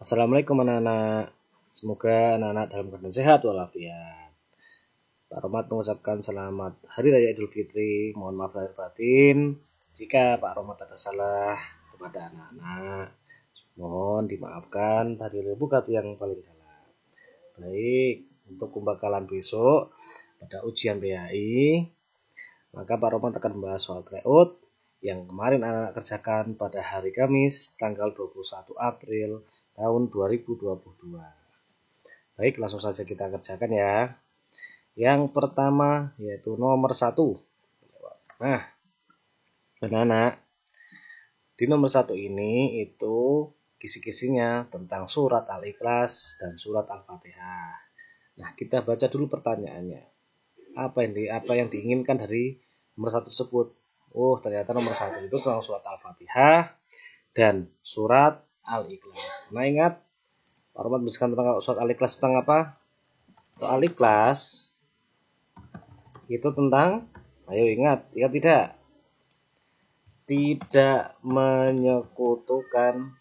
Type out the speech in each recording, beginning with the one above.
Assalamualaikum anak-anak. Semoga anak-anak dalam keadaan sehat walafiat. Pak Romat mengucapkan selamat Hari Raya Idul Fitri. Mohon maaf lahir batin jika Pak Romat ada salah kepada anak-anak. Mohon dimaafkan dari lubuk hati yang paling dalam. Baik, untuk pembekalan besok pada ujian PAI, maka Pak Romat akan membahas soal tryout yang kemarin anak-anak kerjakan pada hari Kamis tanggal 21 April tahun 2022. Baik, langsung saja kita kerjakan ya. Yang pertama yaitu nomor 1. Nah, anak-anak, di nomor 1 ini itu kisi-kisinya tentang surat Al-Ikhlas dan surat Al-Fatihah. Nah, kita baca dulu pertanyaannya. Apa yang diinginkan dari nomor 1 tersebut? Oh, ternyata nomor 1 itu tentang surat Al-Fatihah dan surat Al-Ikhlas. Nah, ingat Pak Romat menjelaskan tentang surat Al-Ikhlas tentang apa? Al-Ikhlas itu tentang, ayo ingat tidak? Tidak menyekutukan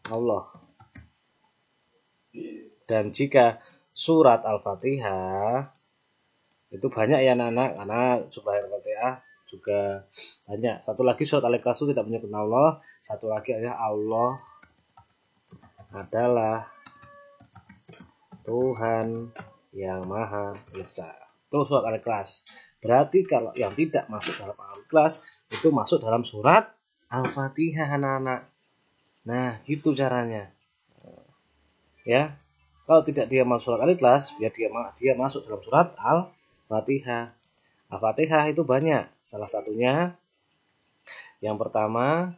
Allah. Dan jika surat Al-Fatihah itu banyak ya anak-anak, karena surat Al-Fatihah juga banyak. Satu lagi surat Al-Ikhlas itu tidak menyebut Allah. Satu lagi adalah Allah adalah Tuhan yang Maha Esa. Itu surat Al-Ikhlas. Berarti kalau yang tidak masuk dalam Al-Ikhlas itu masuk dalam surat Al-Fatihah anak-anak. Nah, gitu caranya. Ya. Kalau tidak dia masuk surat Al-Ikhlas, biar dia masuk dalam surat Al-Fatihah. Al-Fatihah itu banyak. Salah satunya yang pertama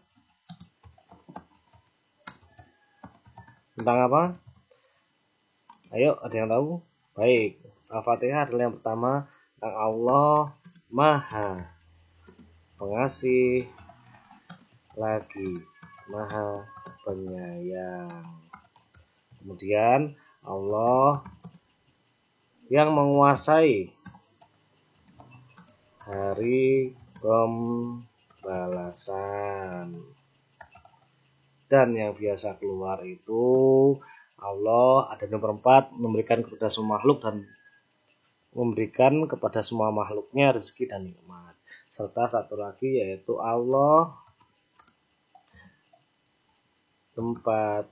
tentang apa? Ayo, ada yang tahu? Baik, Al-Fatihah adalah yang pertama tentang Allah Maha Pengasih lagi Maha Penyayang. Kemudian Allah yang menguasai hari pembalasan. Dan yang biasa keluar itu Allah ada nomor 4 memberikan kepada semua makhluk dan memberikan kepada semua makhluknya rezeki dan nikmat. Serta satu lagi yaitu Allah tempat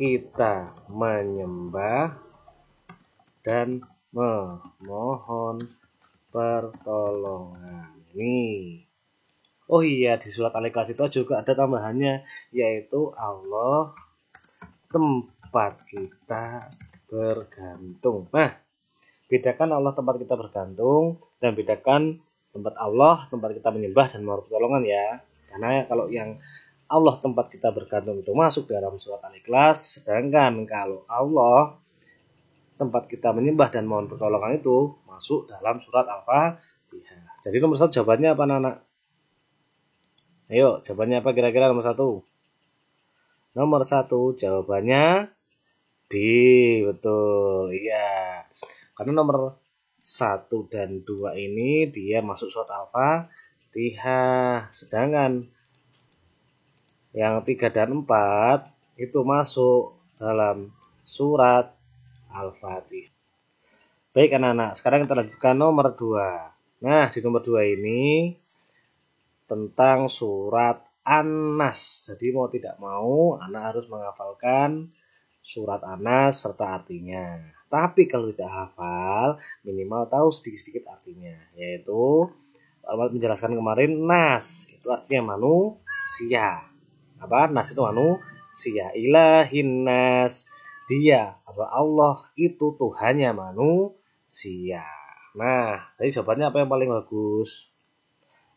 kita menyembah dan memohon pertolongan. Nih. Oh iya, di surat Al-Ikhlas itu juga ada tambahannya, yaitu Allah tempat kita bergantung. Nah, bedakan Allah tempat kita bergantung dan bedakan tempat Allah tempat kita menyembah dan mohon pertolongan ya. Karena kalau yang Allah tempat kita bergantung itu masuk dalam surat Al-Ikhlas, sedangkan kalau Allah tempat kita menyembah dan mohon pertolongan itu masuk dalam surat Al-Fatihah. Jadi nomor 1 jawabannya apa anak? Ayo, jawabannya apa kira-kira nomor 1? Nomor 1 jawabannya D, betul. Iya. Karena nomor 1 dan 2 ini dia masuk surat Al-Fatihah. Sedangkan yang 3 dan 4 itu masuk dalam surat Al-Fatihah. Baik anak-anak, sekarang kita lanjutkan nomor 2. Nah, di nomor 2 ini tentang surat An-Nas. Jadi mau tidak mau anak harus menghafalkan surat An-Nas serta artinya. Tapi kalau tidak hafal, minimal tahu sedikit-sedikit artinya. Yaitu Al-Fatihah menjelaskan kemarin Nas itu artinya manusia. Apa? Nas itu manusia. Ilahin Nas. Dia Allah itu Tuhannya manusia. Nah, tadi jawabannya apa yang paling bagus?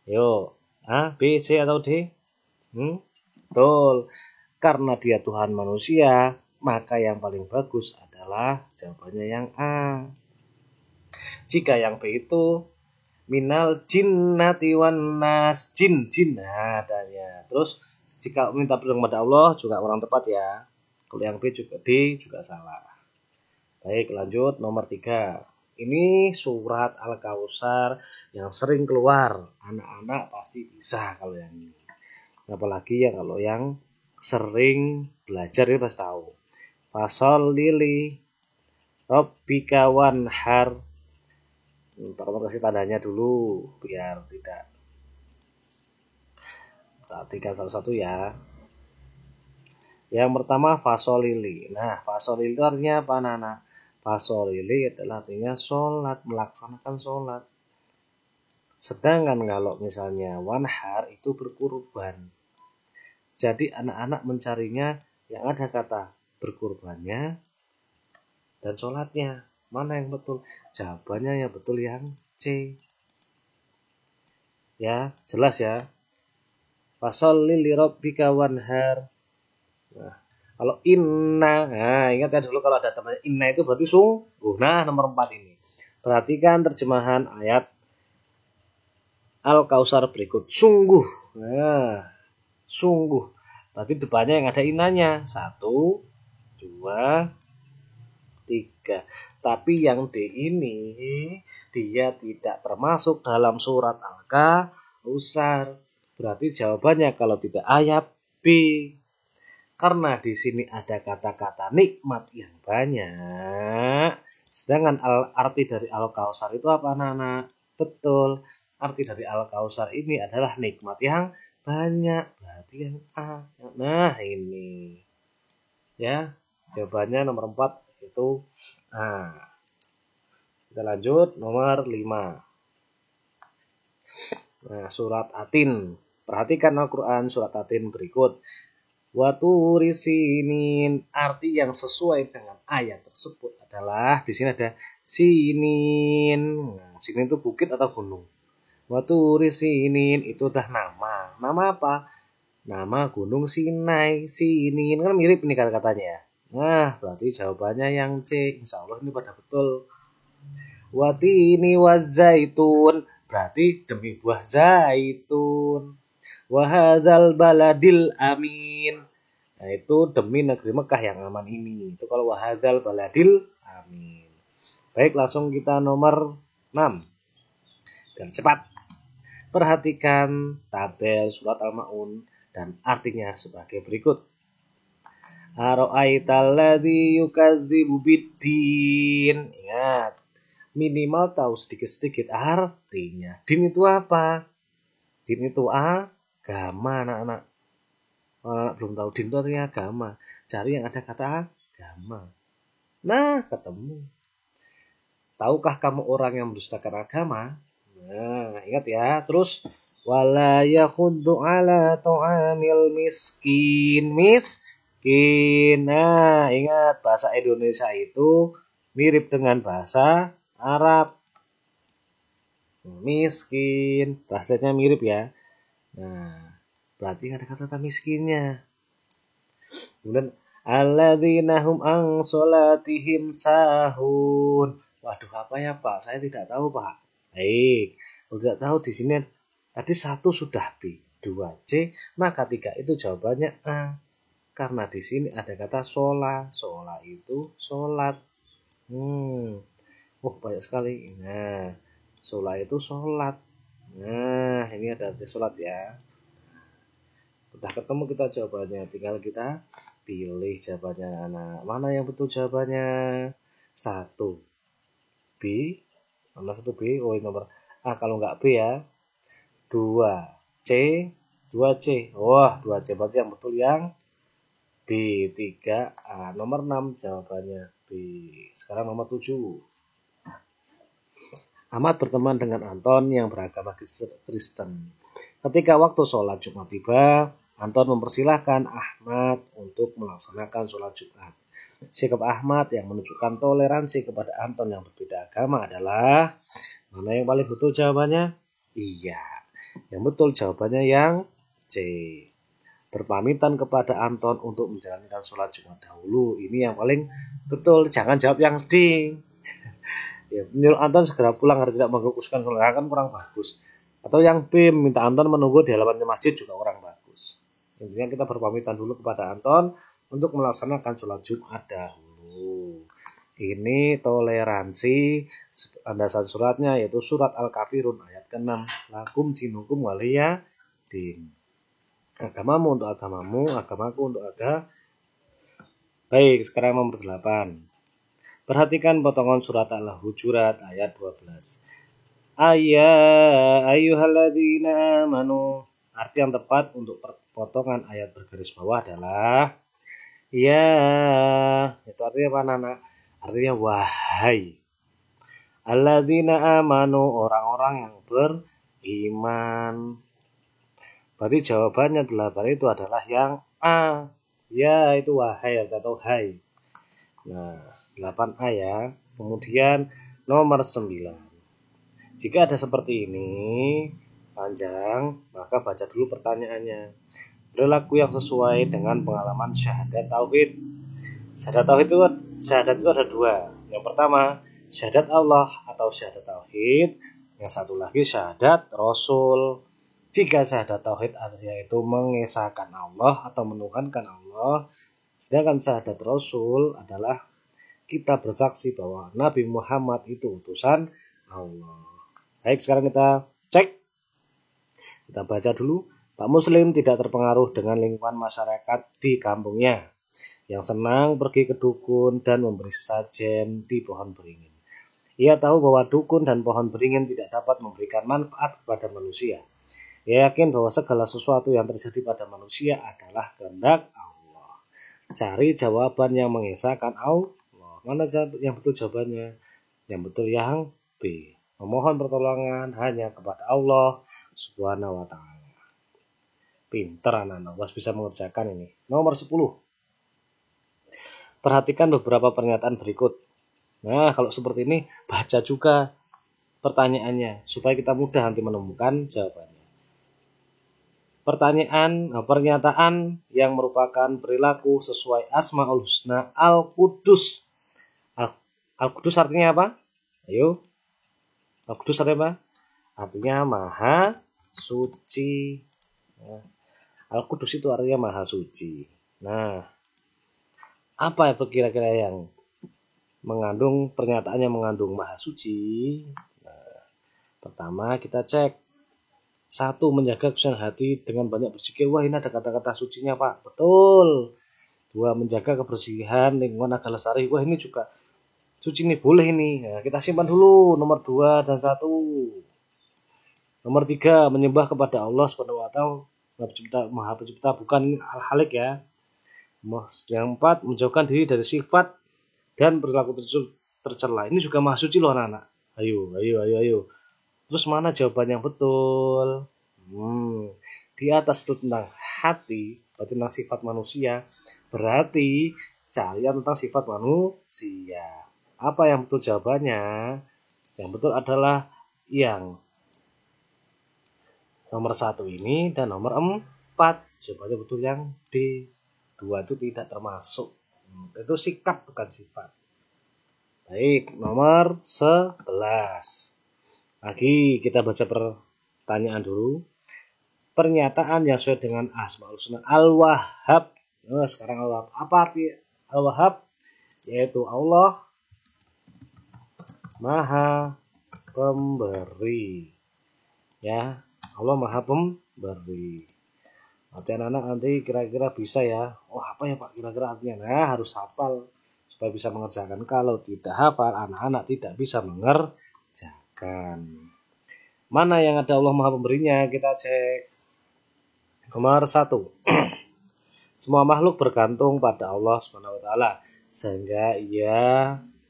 Yuk, A, B, C atau D? Betul. Karena dia Tuhan manusia, maka yang paling bagus adalah jawabannya yang A. Jika yang B itu minal jinnati wan nas, jin adanya. Terus jika minta perlindungan kepada Allah juga orang tepat ya. Kalau yang B juga D juga salah. Baik, lanjut nomor 3. Ini surat Al-Kautsar yang sering keluar. Anak-anak pasti bisa kalau yang ini. Apalagi ya kalau yang sering belajar itu pasti tahu. Fasol lili Rabbika wanhar. Pertama kasih tandanya dulu biar tidak perhatikan satu-satu ya. Yang pertama fasolili. Nah, fasolili itu artinya apa, Nana? Fasolili adalah artinya sholat, melaksanakan sholat. Sedangkan kalau misalnya wanhar itu berkurban. Jadi anak-anak mencarinya yang ada kata berkurbannya dan sholatnya. Mana yang betul? Jawabannya yang betul yang C. Ya, jelas ya. Fasholli li rabbika wanhar. Nah, kalau inna, nah ingat ya dulu kalau ada temannya inna itu berarti sungguh. Nah, nomor 4 ini. Perhatikan terjemahan ayat Al-Kausar berikut. Sungguh. Nah, sungguh. Berarti depannya yang ada inanya. 1, 2, 3. Tapi yang D ini dia tidak termasuk dalam surat Al-Kausar. Berarti jawabannya kalau tidak A ya B. Karena di sini ada kata-kata nikmat yang banyak. Sedangkan arti dari Al-Kausar itu apa, anak-anak? Betul. Arti dari Al-Kausar ini adalah nikmat yang banyak. Berarti yang A. Nah, ini. Ya, jawabannya nomor 4 itu A. Kita lanjut nomor 5. Nah, surat Atin. Perhatikan Al-Quran surat Atin berikut. Waturi sinin, arti yang sesuai dengan ayat tersebut adalah di sini ada sinin. Nah, sinin itu bukit atau gunung. Waturi sinin itu udah nama. Nama apa? Nama gunung Sinai. Sinin kan mirip ini kata-katanya. Nah, berarti jawabannya yang C. Insya Allah ini pada betul. Watini wazaitun, berarti demi buah zaitun. Wahadzal baladil amin. Nah, itu demi negeri Mekah yang aman ini. Itu kalau wahadzal baladil amin. Baik, langsung kita nomor 6. Biar cepat. Perhatikan tabel surat Al-Maun dan artinya sebagai berikut. Ara'aital ladzi yukadzibu biddin. Ingat, minimal tahu sedikit-sedikit artinya. Din itu apa? Din itu agama, anak-anak. Anak belum tahu din itu artinya agama. Cari yang ada kata agama. Nah, ketemu. Tahukah kamu orang yang mendustakan agama? Nah, ingat ya. Terus wala yakhuddu ala ta'amil miskin. Miskin. Nah, ingat bahasa Indonesia itu mirip dengan bahasa Arab. Miskin. Bahasanya mirip ya. Nah, berarti ada kata miskinnya. Kemudian alladzina hum an sholatihim sahun. Waduh, apa ya, Pak? Saya tidak tahu, Pak. Baik. Kalau tidak tahu di sini tadi 1 sudah B, 2 C, maka 3 itu jawabannya A. Karena di sini ada kata sholat. Sholat itu sholat. Banyak sekali. Nah, sholat itu sholat. Nah, ini ada arti sholat ya. Udah ketemu kita jawabannya, tinggal kita pilih jawabannya. Nah, mana yang betul jawabannya? 1 B, mana 1 B? Oh, ini nomor A kalau nggak B ya. 2 C, 2 C. Wah, 2 C berarti yang betul yang B. 3 A. Nomor 6 jawabannya B. Sekarang nomor 7. Ahmad berteman dengan Anton yang beragama Kristen. Ketika waktu sholat Jumat tiba, Anton mempersilahkan Ahmad untuk melaksanakan sholat Jumat. Sikap Ahmad yang menunjukkan toleransi kepada Anton yang berbeda agama adalah mana yang paling betul jawabannya? Iya. Yang betul jawabannya yang C. Berpamitan kepada Anton untuk menjalankan sholat Jumat dahulu. Ini yang paling betul. Jangan jawab yang D. Ya, menyuruh Anton segera pulang agar tidak mengguguskan sholat kan kurang bagus. Atau yang B, minta Anton menunggu di halaman masjid juga kurang bagus. Intinya kita berpamitan dulu kepada Anton untuk melaksanakan sholat Jumat dahulu. Ini toleransi. Landasan suratnya yaitu surat Al-Kafirun ayat ke-6. Lakum dinukum waliya din. Agamamu untuk agamamu, agamaku untuk agama. Baik, sekarang nomor 8. Perhatikan potongan surat Al-Hujurat ayat 12. Ayyuhalladzina amanu. Arti yang tepat untuk potongan ayat bergaris bawah adalah ya. Itu artinya apa, Nana? Artinya wahai. Alladzina amanu, orang-orang yang beriman. Berarti jawabannya 8 itu adalah yang A. Ya, itu wahai atau hai. Nah, 8A ya. Kemudian nomor 9. Jika ada seperti ini, panjang, maka baca dulu pertanyaannya. Perilaku yang sesuai dengan pengalaman syahadat tauhid. Syahadat itu ada 2. Yang pertama, syahadat Allah atau syahadat tauhid. Yang satu lagi syahadat Rasul. Jika syahadat tauhid yaitu mengesahkan Allah atau menuhankan Allah, sedangkan syahadat Rasul adalah kita bersaksi bahwa Nabi Muhammad itu utusan Allah. Baik, sekarang kita cek. Kita baca dulu. Pak Muslim tidak terpengaruh dengan lingkungan masyarakat di kampungnya, yang senang pergi ke dukun dan memberi sajen di pohon beringin. Ia tahu bahwa dukun dan pohon beringin tidak dapat memberikan manfaat kepada manusia. Ia yakin bahwa segala sesuatu yang terjadi pada manusia adalah kehendak Allah. Cari jawaban yang mengesahkan Allah. Mana yang betul jawabannya? Yang betul yang B. Memohon pertolongan hanya kepada Allah Subhanahu wa ta'ala. Pinter anak-anak, was bisa mengerjakan ini. Nomor 10. Perhatikan beberapa pernyataan berikut. Nah, kalau seperti ini, baca juga pertanyaannya, supaya kita mudah nanti menemukan jawabannya. Pernyataan yang merupakan perilaku sesuai Asmaul Husna Al-Qudus. Al-Qudus artinya apa? Ayo. Al-Qudus artinya apa? Artinya maha suci. Al-Qudus itu artinya maha suci. Nah, apa kira-kira yang pernyataannya mengandung maha suci? Nah, pertama kita cek. 1. Menjaga kesucian hati dengan banyak berzikir. Wah, ini ada kata-kata sucinya, Pak. Betul. 2. Menjaga kebersihan lingkungan agar lestari. Wah, ini juga suci nih, boleh ini. Nah, kita simpan dulu nomor 2 dan 1. Nomor 3, menyembah kepada Allah Subhanahu wa ta'ala, Maha Pencipta, bukan Al-Halik ya. Yang 4, menjauhkan diri dari sifat dan perilaku tercela. Ini juga maha suci loh anak-anak. Ayo. Terus mana jawaban yang betul? Di atas itu tentang hati, berarti tentang sifat manusia. Berarti cari tentang sifat manusia. Apa yang betul jawabannya? Yang betul adalah yang nomor 1 ini dan nomor 4. Jawabannya betul yang D. 2 itu tidak termasuk. Itu sikap bukan sifat. Baik, nomor 11. Lagi kita baca pertanyaan dulu. Pernyataan yang sesuai dengan Asmaul Husna Al-Wahhab. Nah, sekarang Allah. Apa arti Al-Wahhab? Yaitu Allah Maha Pemberi. Ya, Allah Maha Pemberi. Nanti anak-anak nanti kira-kira bisa ya. Oh, apa ya Pak kira-kira artinya? Nah, harus hafal supaya bisa mengerjakan. Kalau tidak hafal, anak-anak tidak bisa mengerjakan. Mana yang ada Allah Maha Pemberinya? Kita cek. Nomor 1. Semua makhluk bergantung pada Allah Subhanahu wa ta'ala, sehingga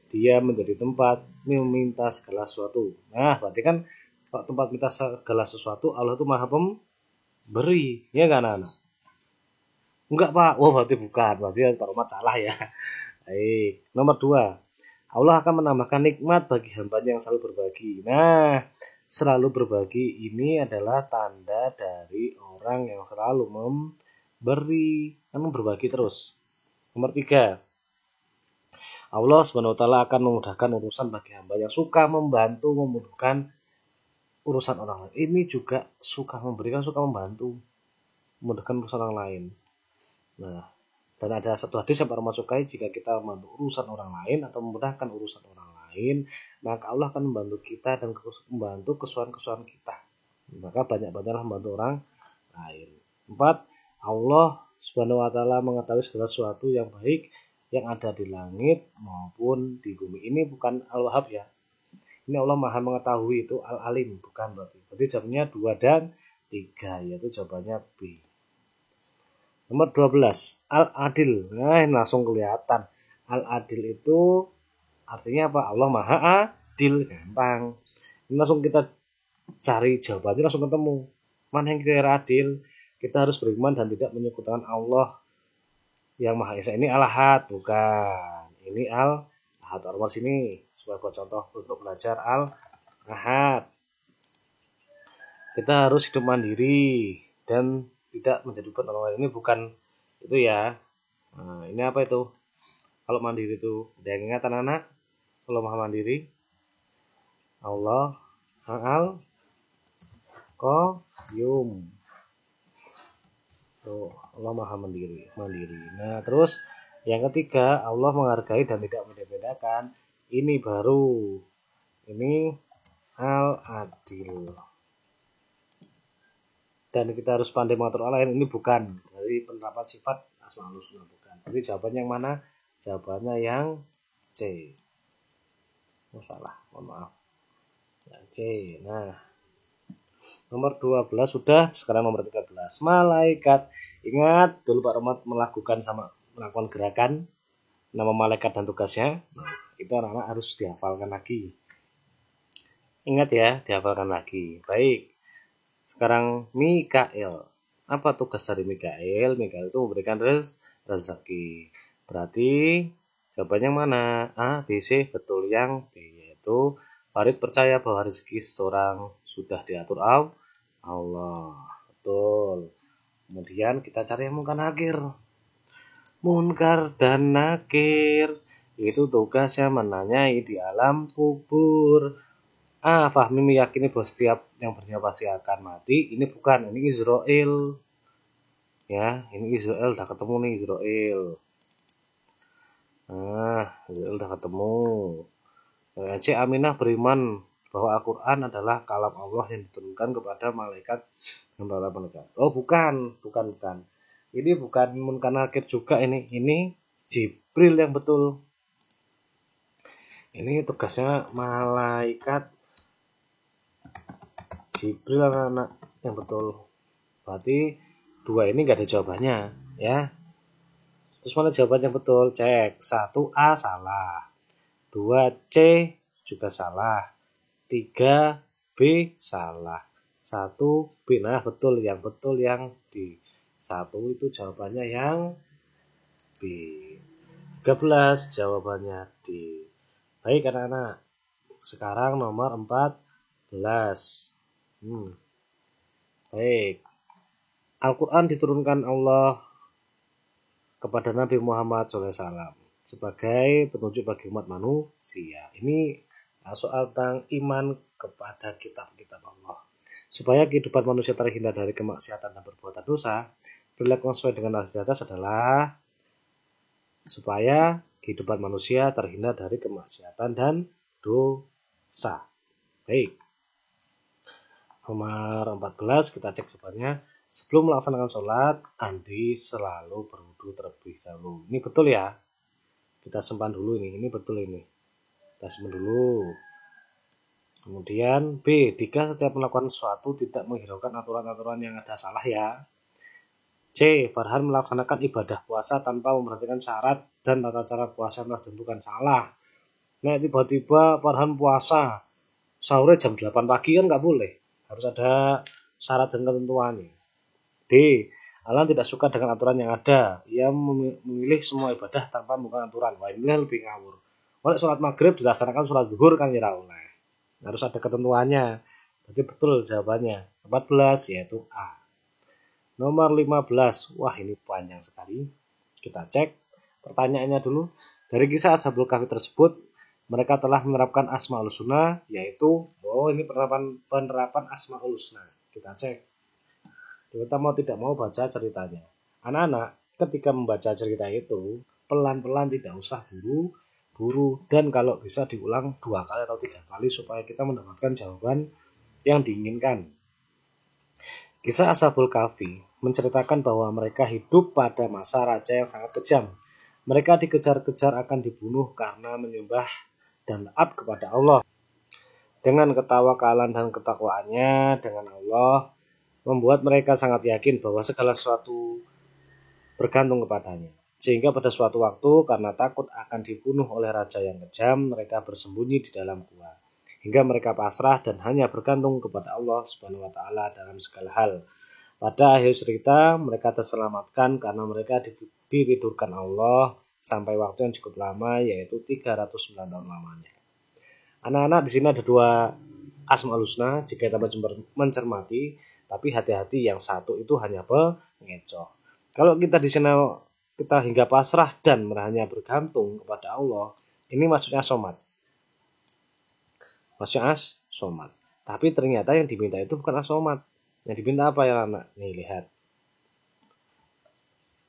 dia menjadi tempat meminta segala sesuatu. Nah, berarti kan tempat minta segala sesuatu Allah itu Maha Pemberi, ya kan anak? Enggak Pak, berarti bukan, berarti Pak Rahmat salah ya. Baik, nomor 2. Allah akan menambahkan nikmat bagi hambanya yang selalu berbagi. Nah, selalu berbagi ini adalah tanda dari orang yang selalu memberi, kan berbagi terus. Nomor 3. Allah SWT akan memudahkan urusan bagi hamba yang suka membantu memudahkan urusan orang lain. Ini juga suka memberikan, suka membantu memudahkan urusan orang lain. Nah, dan ada satu hadis yang Pak sukai, jika kita membantu urusan orang lain atau memudahkan urusan orang lain, maka Allah akan membantu kita dan membantu kesusahan-kesusahan kita. Maka banyak-banyaklah membantu orang lain. 4. Allah Subhanahu wa taala mengetahui segala sesuatu yang baik yang ada di langit maupun di bumi. Ini bukan Al-Wahhab ya. Ini Allah Maha mengetahui, itu Al-Alim, bukan berarti. Berarti jawabannya 2 dan 3, yaitu jawabannya B. Nomor 12, Al-Adil. Nah, langsung kelihatan. Al-Adil itu artinya apa? Allah Maha Adil, gampang. Ini langsung kita cari jawabannya, langsung ketemu. Mana yang kira adil? Kita harus beriman dan tidak menyekutukan Allah yang Maha Esa. Ini Al-Ahad, bukan. Ini Al-Ahad. Nomor sini sebagai contoh untuk belajar Al-Ahad. Kita harus hidup mandiri dan tidak menjadi beban orang lain. Ini bukan itu ya. Nah, ini apa itu? Kalau mandiri itu, ada yang ingat anak-anak? Kalau Maha Mandiri, Allah Al-Qayyum. Tuh, Allah Maha Mandiri. Nah, terus yang ketiga, Allah menghargai dan tidak membeda-bedakan. Ini baru. Ini Al-Adil. Dan kita harus pandai mengatur Allah lain. Ini bukan dari penerapan sifat Asmaul Husna, bukan. Jadi jawabannya yang mana? Jawabannya yang C. Salah, mohon maaf. Yang C. Nah, nomor 12 sudah, sekarang nomor 13. Malaikat. Ingat dulu Pak Romat melakukan gerakan nama malaikat dan tugasnya. Nah, itu anak-anak harus dihafalkan lagi. Ingat ya, dihafalkan lagi. Baik. Sekarang Mikael. Apa tugas dari Mikael? Mikael itu memberikan rezeki. Berarti jawabannya mana? A, B, C. Betul, yang B, yaitu Farid percaya bahwa rezeki seseorang sudah diatur Allah. Betul. Kemudian kita cari yang Munkar dan Nakir. Itu tugasnya menanyai di alam kubur. Fahmi meyakini bahwa setiap yang bernyawa pasti akan mati. Ini bukan, ini Israel. Ya, ini Israel, udah ketemu nih Israel. Israel udah ketemu. C. Aminah beriman bahwa Al-Quran adalah kalam Allah yang diturunkan kepada malaikat dan para malaikat. Oh, bukan. Ini bukan Munkar Nakir juga ini. Ini Jibril yang betul. Ini tugasnya malaikat Jibril anak-anak yang betul. Berarti 2 ini nggak ada jawabannya ya. Terus mana jawaban yang betul? Cek. 1A salah, 2C juga salah, 3B salah, 1B. Nah, betul yang D. 1 itu jawabannya yang B. 13 jawabannya D. Baik anak-anak. Sekarang nomor 14. Baik. Al-Quran diturunkan Allah kepada Nabi Muhammad SAW sebagai petunjuk bagi umat manusia. Ini soal tentang iman kepada kitab-kitab Allah. Supaya kehidupan manusia terhindar dari kemaksiatan dan perbuatan dosa, perilaku sesuai dengan hadis di atas adalah supaya kehidupan manusia terhindar dari kemaksiatan dan dosa. Baik. Nomor 14 kita cek jawabannya. Sebelum melaksanakan sholat, Andi selalu berwudu terlebih dahulu. Ini betul ya. Kita simpan dulu ini. Ini betul ini. Kita simpan dulu. Kemudian B. Jika setiap melakukan sesuatu tidak menghiraukan aturan-aturan yang ada, salah ya. C. Farhan melaksanakan ibadah puasa tanpa memperhatikan syarat dan tata cara puasa yang telah ditentukan, salah. Nah, tiba-tiba Farhan puasa sahurnya jam 8 pagi kan nggak boleh. Harus ada syarat dan ketentuannya. D. Alan tidak suka dengan aturan yang ada. Ia memilih semua ibadah tanpa membuat aturan. Wah, ini lebih ngawur. Oleh sholat maghrib dilaksanakan sholat zuhur kan ya oleh. Harus ada ketentuannya. Berarti betul jawabannya. 14 yaitu A. Nomor 15. Wah, ini panjang sekali. Kita cek pertanyaannya dulu. Dari kisah Ashabul Kahfi tersebut, mereka telah menerapkan Asmaul Husna, yaitu ini penerapan Asmaul Husna. Kita cek. Kita mau tidak mau baca ceritanya. Anak-anak, ketika membaca cerita itu, pelan-pelan, tidak usah buru-buru, dan kalau bisa diulang 2 kali atau 3 kali supaya kita mendapatkan jawaban yang diinginkan. Kisah Ashabul Kahfi menceritakan bahwa mereka hidup pada masa raja yang sangat kejam. Mereka dikejar-kejar akan dibunuh karena menyembah dan taat kepada Allah. Dengan ketawakalan dan ketakwaannya dengan Allah, membuat mereka sangat yakin bahwa segala sesuatu bergantung kepadanya. Sehingga pada suatu waktu karena takut akan dibunuh oleh raja yang kejam, mereka bersembunyi di dalam gua. Hingga mereka pasrah dan hanya bergantung kepada Allah Subhanahu wa taala dalam segala hal. Pada akhir cerita, mereka terselamatkan karena mereka ditidurkan Allah sampai waktu yang cukup lama, yaitu 309 tahun lamanya. Anak-anak, di sini ada dua Asmaul Husna jika kita mencermati, tapi hati-hati yang satu itu hanya pengecoh. Kalau kita di sini kita hingga pasrah dan hanya bergantung kepada Allah, ini maksudnya somat. Maksudnya somat. Tapi ternyata yang diminta itu bukan somat. Yang diminta apa ya anak? Nih lihat.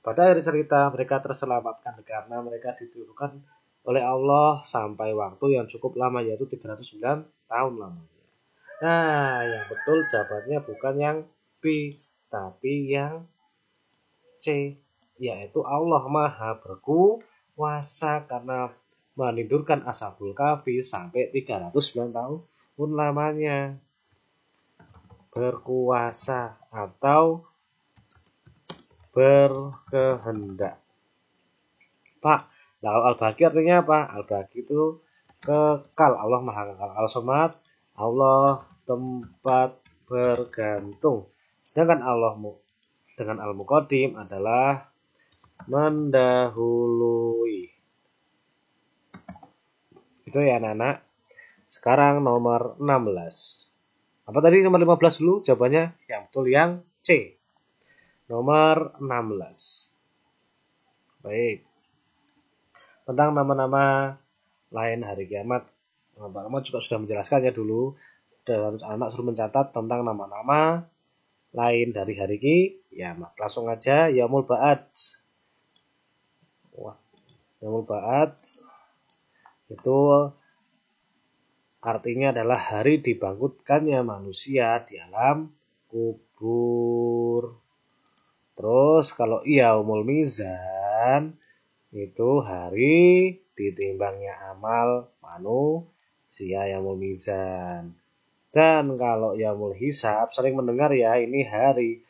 Pada akhir cerita mereka terselamatkan karena mereka ditidurkan oleh Allah sampai waktu yang cukup lama, yaitu 309 tahun lamanya. Nah, yang betul jawabannya bukan yang B, tapi yang C, yaitu Allah Maha Berkuasa karena menidurkan Ashabul Kahfi sampai 309 tahun lamanya. Berkuasa atau berkehendak. Pak, lalu al-baqi artinya apa? Al-baqi itu kekal, Allah Maha kekal. Al-somad, Allah tempat bergantung. Sedangkan Allah dengan al-muqaddim adalah mendahului. Itu ya anak-anak. Sekarang nomor 16. Apa tadi nomor 15 dulu? Jawabannya yang betul yang C. Nomor 16. Baik. Tentang nama-nama lain hari kiamat, Pak Ahmad juga sudah menjelaskannya dulu. Dan anak suruh mencatat tentang nama-nama lain dari hari kiamat. Langsung aja Yaumul Ba'ad. Yaumul Ba'ad itu artinya adalah hari dibangkitkannya manusia di alam kubur. Terus kalau Yaumul Mizan itu hari ditimbangnya amal manusia, Yaumul Mizan. Dan kalau Yaumul Hisab sering mendengar ya, ini hari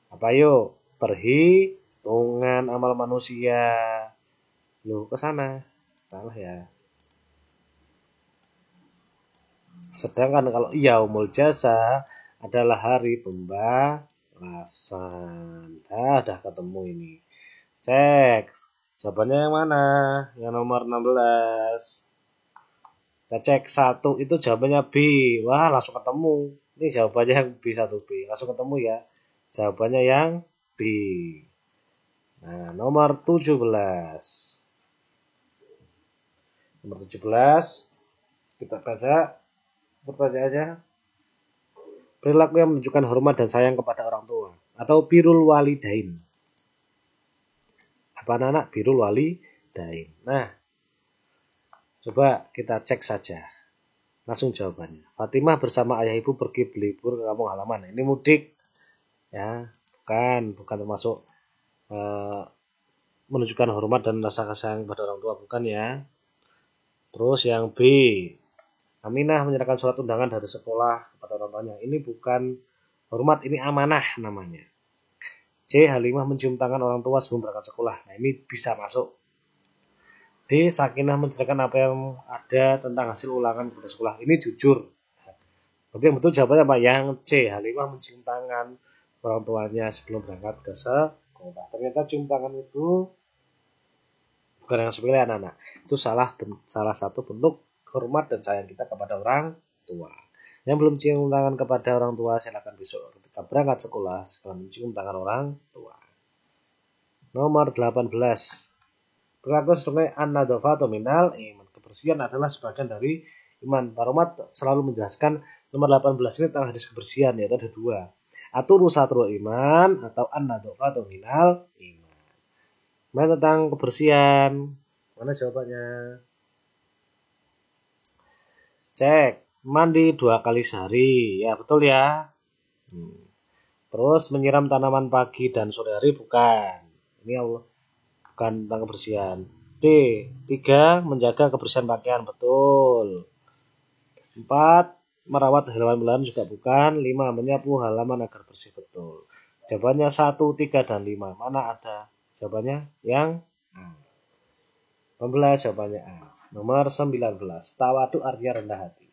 apa yuk? Perhitungan amal manusia. Loh, ke sana. Salah ya. Sedangkan kalau Yaumul Jaza adalah hari pembalasan. Dah ketemu ini. Cek. Jawabannya yang mana? Yang nomor 16. Kita cek 1 itu jawabannya B. Wah, langsung ketemu. Ini jawabannya yang B1B. Langsung ketemu ya. Jawabannya yang B. Nah, nomor 17. Nomor 17. Kita baca pertanyaannya. Perilaku yang menunjukkan hormat dan sayang kepada orang tua. Atau birrul walidain. Apa anak? Birrul walidain. Nah, coba kita cek saja. Langsung jawabannya. Fatimah bersama ayah ibu pergi berlibur ke kampung halaman. Ini mudik. Ya, bukan termasuk menunjukkan hormat dan rasa kasih kepada orang tua, bukan ya. Terus yang B, Aminah menyerahkan surat undangan dari sekolah kepada orang tuanya. Ini bukan hormat, ini amanah namanya. C, Halimah mencium tangan orang tua sebelum berangkat sekolah. Nah, ini bisa masuk. D, Sakinah menceritakan apa yang ada tentang hasil ulangan kepada sekolah. Ini jujur. Berarti yang betul jawabannya apa? Yang C, Halimah mencium tangan orang tuanya sebelum berangkat ke sekolah. Ternyata cium tangan itu bukan yang sepele anak-anak. Itu salah satu bentuk hormat dan sayang kita kepada orang tua. Yang belum cium tangan kepada orang tua, silakan besok ketika berangkat sekolah sekalian mencium tangan orang tua. Nomor 18. Perilaku sebagai an-nadhafatu minal iman. Kebersihan adalah sebagian dari iman. Para umat selalu menjelaskan nomor 18 ini tentang hadis kebersihan, yaitu ada dua. Aturu satrul iman atau an-nadhafatu minal iman. Mana tentang kebersihan? Mana jawabannya? Cek. Mandi 2 kali sehari. Ya, betul ya. Terus menyiram tanaman pagi dan sore hari bukan. Ini Allah bukan tentang kebersihan. D. 3. Menjaga kebersihan pakaian betul. 4. Merawat hewan peliharaan juga bukan. 5. Menyapu halaman agar bersih betul. Jawabannya 1, 3, dan 5. Mana ada jawabannya? Yang A. 19 jawabannya A. Nomor 19. Tawaduk artinya rendah hati.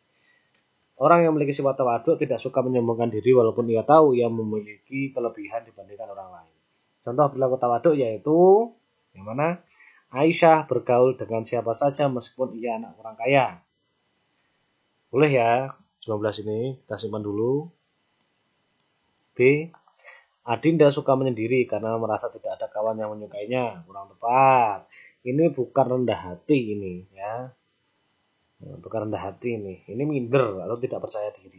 Orang yang memiliki sifat tawaduk tidak suka menyombongkan diri walaupun ia tahu ia memiliki kelebihan dibandingkan orang lain. Contoh perilaku tawaduk yaitu yang mana? Aisyah bergaul dengan siapa saja meskipun ia anak orang kaya. Boleh ya, 19 ini kita simpan dulu. B. Adinda suka menyendiri karena merasa tidak ada kawan yang menyukainya. Kurang tepat. Ini bukan rendah hati ini ya. Bukan rendah hati ini. Ini minder atau tidak percaya diri.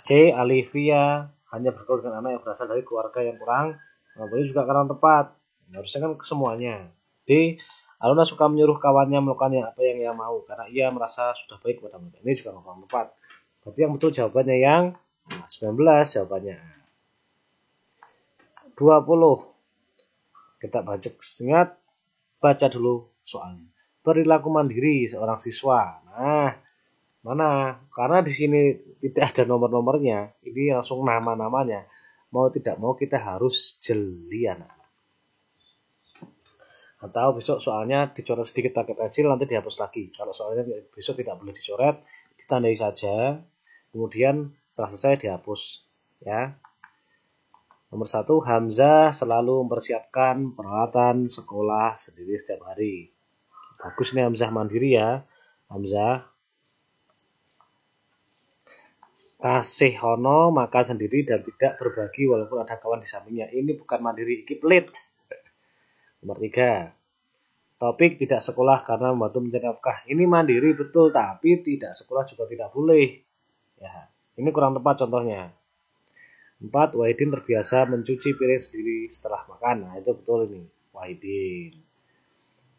C. Alivia hanya bergaul dengan anak yang berasal dari keluarga yang kurang. Ini juga kurang tepat. Harusnya kan semuanya. D. Aluna suka menyuruh kawannya melakukan apa yang ia mau karena ia merasa sudah baik kepada mereka. Ini juga kurang tepat. Berarti yang betul jawabannya yang 19 jawabannya. 20. Kita baca dulu soalnya. Perilaku mandiri seorang siswa. Nah, mana? Karena di sini tidak ada nomor-nomornya, ini langsung nama-namanya. Mau tidak mau kita harus jeli anak. Atau besok soalnya dicoret sedikit pakai pensil nanti dihapus lagi. Kalau soalnya besok tidak boleh dicoret, ditandai saja. Kemudian setelah selesai dihapus, ya. Nomor 1, Hamzah selalu mempersiapkan peralatan sekolah sendiri setiap hari. Bagus nih Hamzah mandiri ya. Hamzah. Kasih hono makan sendiri dan tidak berbagi walaupun ada kawan di sampingnya. Ini bukan mandiri, ini pelit. Nomor 3. Topik tidak sekolah karena membantu mencari nafkah. Ini mandiri betul, tapi tidak sekolah juga tidak boleh. Ya, ini kurang tepat contohnya. 4. Wahidin terbiasa mencuci piring sendiri setelah makan. Nah, itu betul ini. Wahidin.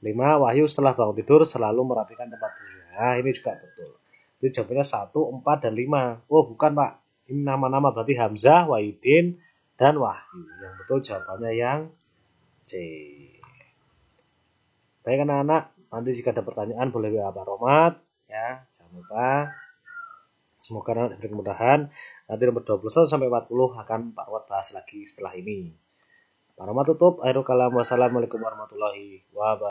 5. Wahyu setelah bangun tidur selalu merapikan tempat tidur. Nah, ini juga betul. Itu jawabannya 1, 4, dan 5. Oh, bukan Pak. Ini nama-nama berarti Hamzah, Wahidin, dan Wahyu. Yang betul jawabannya yang C. Baik anak-anak, nanti jika ada pertanyaan boleh WA Pak Romat. Ya, jangan lupa. Semoga anak diberi kemudahan. Nanti nomor 21 sampai 40 akan Pak Romat bahas lagi setelah ini. Pak Romat tutup. Akhirul kalam. Wassalamualaikum warahmatullahi wabarakatuh.